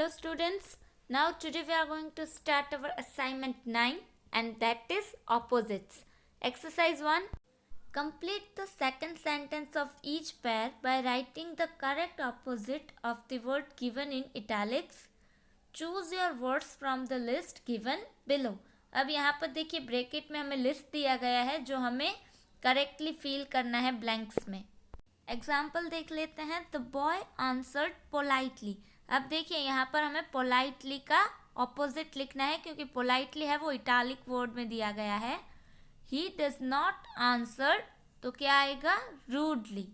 Hello students, now today we are going to start our assignment 9 and that is opposites. Exercise 1. Complete the second sentence of each pair by writing the correct opposite of the word given in italics. Choose your words from the list given below. अब यहाँ पर देखिए bracket में हमें list दिया गया है जो हमें करेक्टली फिल करना है ब्लैंक्स में. एग्जाम्पल देख लेते हैं. The boy answered politely. अब देखिए यहाँ पर हमें पोलाइटली का ऑपोजिट लिखना है क्योंकि पोलाइटली है वो इटालिक वर्ड में दिया गया है. ही डज नॉट आंसर तो क्या आएगा? Rudely.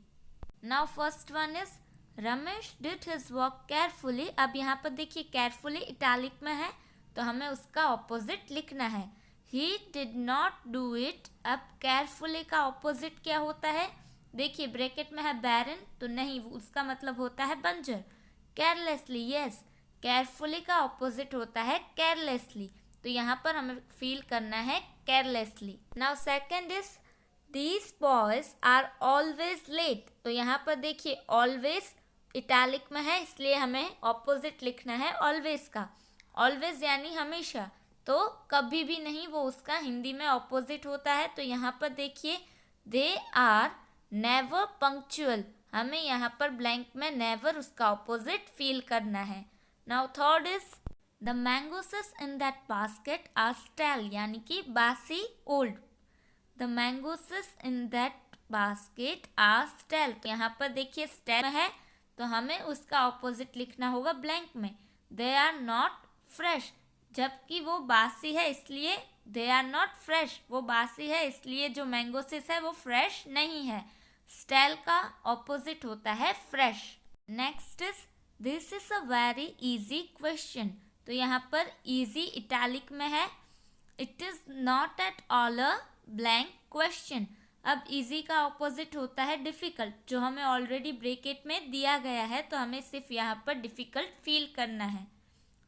Now first one is Ramesh did his work carefully. अब यहाँ पर देखिए केयरफुली इटालिक में है तो हमें उसका ऑपोजिट लिखना है. He did not do it. अब केयरफुली का ऑपोजिट क्या होता है? देखिए ब्रैकेट में है बैरन तो नहीं, उसका मतलब होता है बंजर. केयरलेसली, यस, केयरफुली का ऑपोजिट होता है केयरलेसली तो यहाँ पर हमें फील करना है carelessly. Now second is these boys are always late. तो यहाँ पर देखिए ऑलवेज इटैलिक में है इसलिए हमें ऑपोजिट लिखना है ऑलवेज का. ऑलवेज यानी हमेशा, तो कभी भी नहीं, वो उसका हिंदी में ऑपोजिट होता है. तो यहाँ पर देखिए दे आर नेवर पंक्चुअल. हमें यहाँ पर ब्लैंक में नेवर उसका ऑपोजिट फील करना है. Now third is the mangoes in that basket are stale यानी कि बासी, old. The mangoes in that basket are stale. तो यहाँ पर देखिए स्टेल है तो हमें उसका ऑपोजिट लिखना होगा ब्लैंक में. They are not fresh. जबकि वो बासी है इसलिए दे आर नॉट फ्रेश. वो बासी है इसलिए जो मैंगोसेस है वो फ्रेश नहीं है. स्टेल का ऑपोजिट होता है fresh. Next is this is a very easy question. तो यहाँ पर इजी इटैलिक में है. It is not at all a blank question. अब इजी का ऑपोजिट होता है डिफिकल्ट जो हमें ऑलरेडी ब्रैकेट में दिया गया है तो हमें सिर्फ यहाँ पर डिफिकल्ट फील करना है.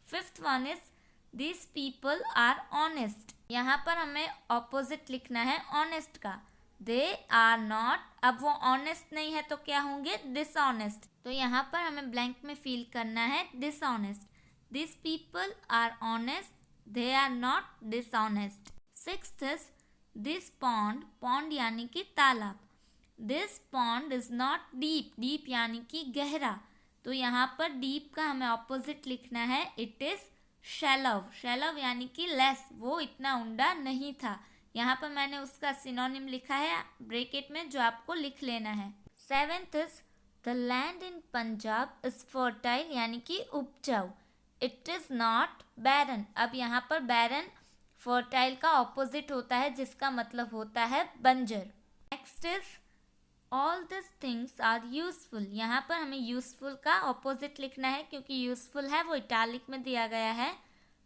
Fifth one is this people are honest. यहाँ पर हमें ऑपोजिट लिखना है ऑनेस्ट का. They are not. अब वो ऑनेस्ट नहीं है तो क्या होंगे? डिसऑनेस्ट. तो यहाँ पर हमें ब्लैंक में फील करना है dishonest. This people are honest. They are not dishonest. Sixth is this pond. Pond यानी कि तालाब. This pond is not deep. Deep यानी कि गहरा. तो यहाँ पर डीप का हमें ऑपोजिट लिखना है. It is शैलव. शैलव यानी कि लेस, वो इतना ऊंडा नहीं था. यहाँ पर मैंने उसका सिनोनिम लिखा है ब्रैकेट में जो आपको लिख लेना है. Seventh is the land in Punjab is fertile यानी कि उपजाऊ. इट इज नॉट बैरन. अब यहाँ पर बैरन फर्टाइल का ऑपोजिट होता है जिसका मतलब होता है बंजर. Next is all this things are useful. यहाँ पर हमें यूजफुल का ऑपोजिट लिखना है क्योंकि यूजफुल है वो इटैलिक में दिया गया है.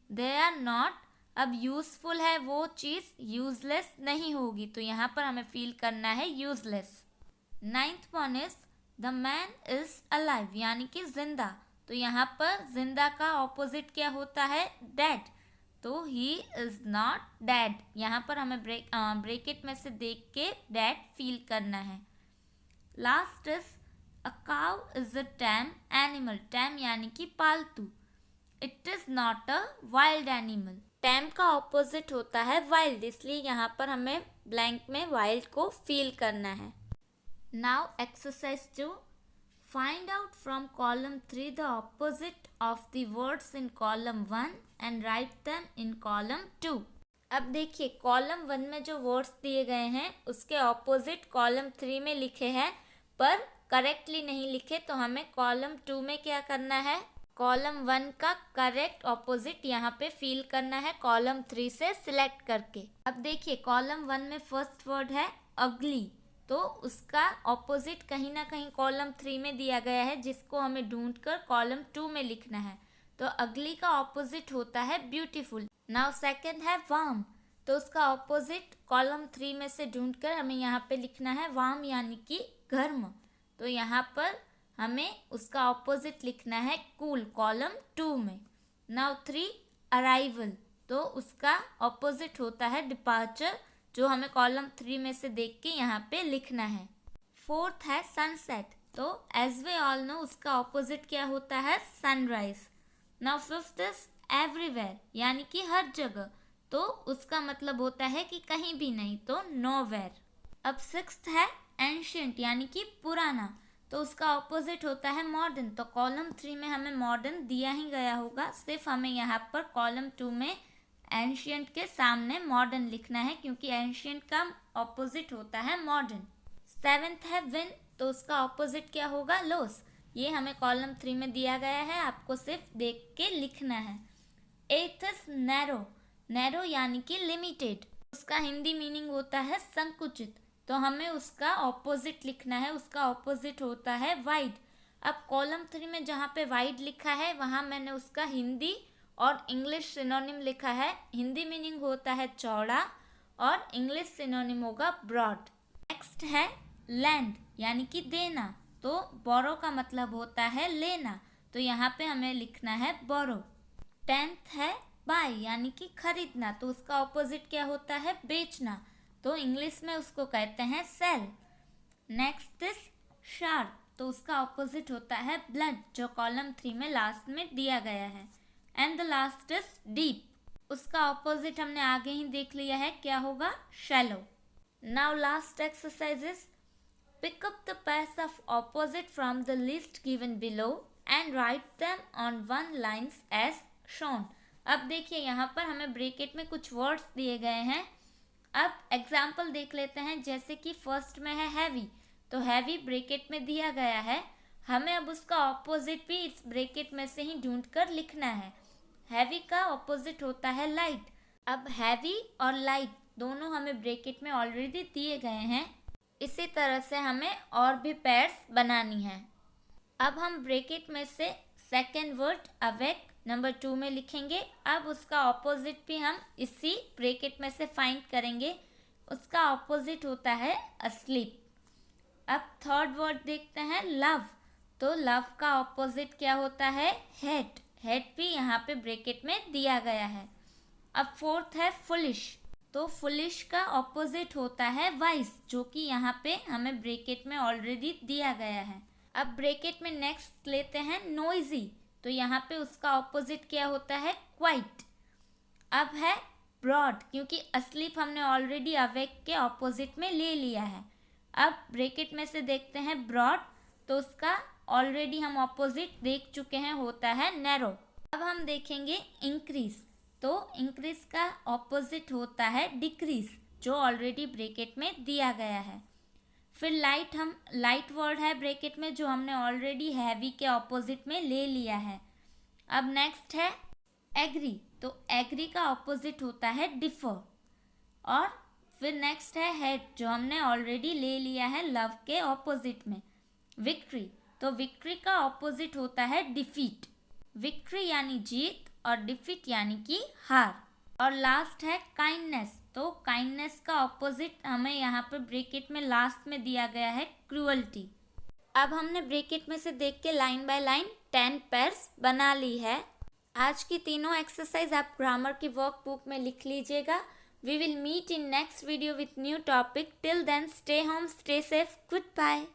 They are not. अब यूजफुल है वो चीज़ यूजलेस नहीं होगी तो यहाँ पर हमें फील करना है useless. Ninth one is the man is alive यानी कि जिंदा. तो यहाँ पर जिंदा का ऑपोजिट क्या होता है? डेड. तो ही इज नॉट डेड. यहाँ पर हमें ब्रैकेट में से देख के डेड फील करना है. Last is a cow is a time animal. Time यानी कि पालतू. It is not a wild animal. Time का ऑपोजिट होता है वाइल्ड इसलिए यहाँ पर हमें ब्लैंक में वाइल्ड को फील करना है. Now exercise 2. Find out from column 3 the opposite of the words in column 1 and write them in column 2. अब देखिए कॉलम 1 में जो वर्ड्स दिए गए हैं उसके ऑपोजिट कॉलम 3 में लिखे हैं पर करेक्टली नहीं लिखे तो हमें कॉलम 2 में क्या करना है? कॉलम 1 का करेक्ट ऑपोजिट यहाँ पे फील करना है कॉलम 3 से सिलेक्ट करके. अब देखिए कॉलम 1 में फर्स्ट वर्ड है अगली तो उसका ऑपोजिट कहीं ना कहीं कॉलम 3 में दिया गया है जिसको हमें ढूंढकर कॉलम 2 में लिखना है. तो अगली का ऑपोजिट होता है ब्यूटीफुल. नाउ सेकंड है वार्म. तो उसका ऑपोजिट कॉलम 3 में से ढूंढकर हमें यहाँ पे लिखना है वार्म यानी कि गर्म. तो यहाँ पर हमें उसका ऑपोजिट लिखना है कूल कॉलम 2 में. Now 3 arrival. तो उसका ऑपोजिट होता है डिपार्चर जो हमें कॉलम 3 में से देख के यहाँ पे लिखना है. फोर्थ है सनसेट. तो एज वे ऑल नो उसका ऑपोजिट क्या होता है? Sunrise. Now fifth is everywhere, यानी कि हर जगह, तो उसका मतलब होता है कि कहीं भी नहीं, तो नोवेयर। अब सिक्स्थ है एंशियंट, यानी कि पुराना, तो उसका ऑपोजिट होता है मॉडर्न। तो कॉलम 3 में हमें मॉडर्न दिया ही गया होगा, सिर्फ हमें यहाँ पर कॉलम 2 में एंशियंट के सामने मॉडर्न लिखना है, क्योंकि एंशियंट का ऑपोजिट होता है मॉडर्न। सेवेंथ है विन, तो उसका ऑपोजिट क्या होगा, लॉस। ये हमें कॉलम 3 में दिया गया है, आपको सिर्फ देख के लिखना है। एथ इज नैरो, नैरो यानी कि लिमिटेड, उसका हिंदी मीनिंग होता है संकुचित, तो हमें उसका ऑपोजिट लिखना है, उसका ऑपोजिट होता है वाइड। अब कॉलम 3 में जहाँ पे वाइड लिखा है वहाँ मैंने उसका हिंदी और इंग्लिश सिनोनिम लिखा है। हिंदी मीनिंग होता है चौड़ा और इंग्लिश सिनोनिम होगा ब्रॉड। नेक्स्ट है लैंड, यानी कि देना, तो बोरो का मतलब होता है लेना, तो यहाँ पे हमें लिखना है बोरो। 10th है बाय, यानी कि खरीदना, तो उसका ऑपोजिट क्या होता है, बेचना, तो इंग्लिश में उसको कहते हैं सेल। नेक्स्ट इज शार्प, तो उसका ऑपोजिट होता है ब्लंट, जो कॉलम 3 में लास्ट में दिया गया है। And the last is deep, उसका ऑपोजिट हमने आगे ही देख लिया है, क्या होगा, shallow. Now last exercise is pick up the pairs of opposite from the list given below and write them on one lines as shown। अब देखिए यहाँ पर हमें ब्रैकेट में कुछ वर्ड्स दिए गए हैं। अब एग्जाम्पल देख लेते हैं, जैसे कि फर्स्ट में है हैवी, तो हैवी ब्रैकेट में दिया गया है, हमें अब उसका ऑपोजिट भी इस ब्रैकेट में से ही ढूंढ कर लिखना है। हैवी का ऑपोजिट होता है लाइट। अब हैवी और लाइट दोनों हमें ब्रैकेट में ऑलरेडी दिए गए हैं, इसी तरह से हमें और भी पेयर्स बनानी है। अब हम ब्रैकेट में से सेकेंड वर्ड अवेक नंबर 2 में लिखेंगे। अब उसका ऑपोजिट भी हम इसी ब्रैकेट में से फाइंड करेंगे, उसका ऑपोजिट होता है अस्लीप। अब थर्ड वर्ड देखते हैं लव, तो लव का ऑपोजिट क्या होता है, हेट, हेट भी यहाँ पे ब्रैकेट में दिया गया है। अब फोर्थ है फुलिश, तो फुलिश का ऑपोजिट होता है वाइस, जो कि यहाँ पे हमें ब्रैकेट में ऑलरेडी दिया गया है। अब ब्रैकेट में नेक्स्ट लेते हैं नोइजी, तो यहाँ पे उसका ऑपोजिट क्या होता है, क्वाइट। अब है ब्रॉड, क्योंकि अस्लीप हमने ऑलरेडी अवेक के ऑपोजिट में ले लिया है। अब ब्रैकेट में से देखते हैं ब्रॉड, तो उसका ऑलरेडी हम ऑपोजिट देख चुके हैं, होता है नैरो। अब हम देखेंगे इंक्रीज, तो इंक्रीज का ऑपोजिट होता है डिक्रीज, जो ऑलरेडी ब्रैकेट में दिया गया है। फिर लाइट, हम लाइट वर्ड है ब्रैकेट में, जो हमने ऑलरेडी हैवी के ऑपोजिट में ले लिया है। अब नेक्स्ट है एग्री, तो एग्री का ऑपोजिट होता है डिफर। और फिर नेक्स्ट है हेट, जो हमने ऑलरेडी ले लिया है लव के ऑपोजिट में। विक्ट्री, तो विक्ट्री का ऑपोजिट होता है डिफीट, विक्ट्री यानी जीत और डिफीट यानी कि हार। और लास्ट है काइंडनेस, तो काइंडनेस का ऑपोजिट हमें यहाँ पर ब्रैकेट में लास्ट में दिया गया है क्रूअल्टी। अब हमने ब्रैकेट में से देख के लाइन बाय लाइन 10 पेयर्स बना ली है। आज की तीनों एक्सरसाइज आप ग्रामर की वर्कबुक में लिख लीजिएगा। We will meet in next video with new topic. Till then stay home, stay safe, good bye.